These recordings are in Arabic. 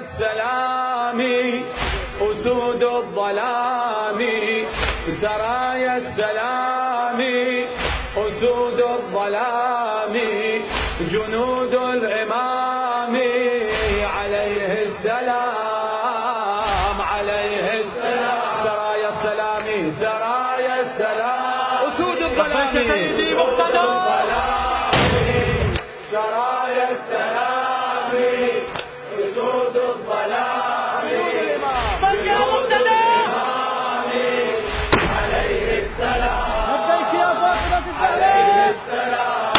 السلام أسود الظلام، سرايا السلام أسود الظلام، جنود الإمام عليه السلام عليه السلام. سرايا السلام سرايا السلام أسود الظلام، سيدي مقتدى سرايا السلام أسود الظلام، يا مقتدى عليه السلام لبيك يا فاطمة عليه الزهراء. السلام.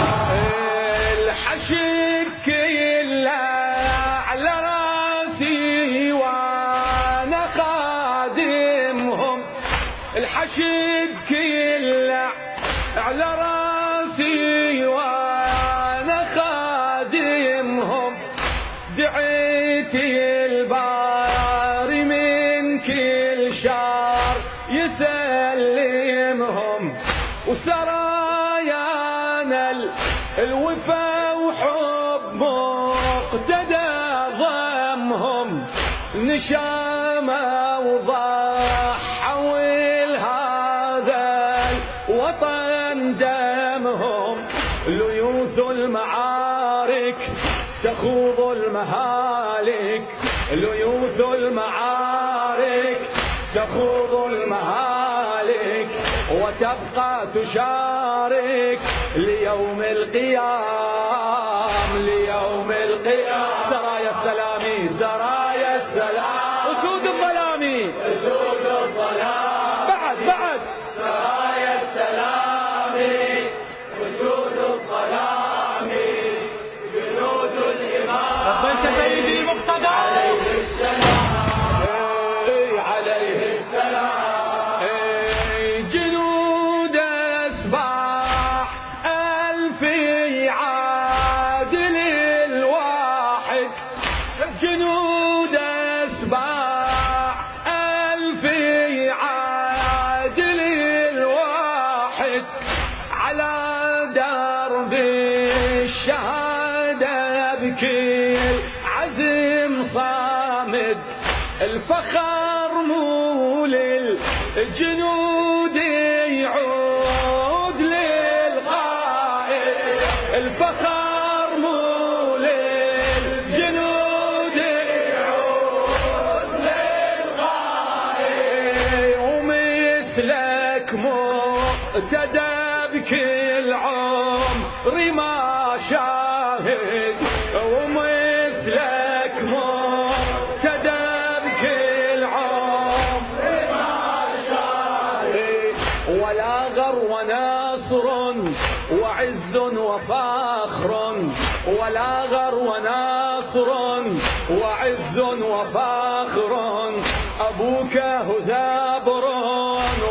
الحشد كله على راسي وانا خادمهم، الحشد كله على راسي وانا خادمهم، دعيت الباري من كل شر يسلمهم، وسرايانا الوفا وحب مقتدى ضمهم، نشامة وضحوا لهذا الوطن دمهم، ليوث المعارك تخوض المهالك، ليوث المعارك تخوض المهالك، وتبقى تشارك ليوم القيام ليوم القيام. سرايا السلام سرايا السلام أسود الظلام أسود الظلام، بعد سرايا السلام أسود الظلام، جنود الإمام لبيك سيدي مقتدى عليه السلام. جنود أسباح ألف يعادل الواحد، جنود أسباح ألف يعادل الواحد، على درب الشهادة بكل عزم صامد، الفخر مو للجنود يعود للقائد، الفخر مو للجنود يعود للقائد، ومثلك مقتدى بكل عمري ما شاهد، ومثلك مقتدى بكل عمري ما شاهد، ولا غر ونصر وعز وفخر، ولا غر ونصر وعز وفخر، أبوك هزابر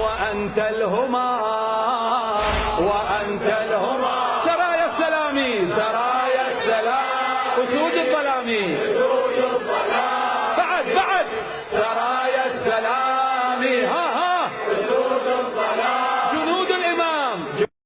وأنت الهمام وأنت الهمام. سرايا السلام سرايا السلام أسود الظلام أسود الظلام، بعد سرايا السلام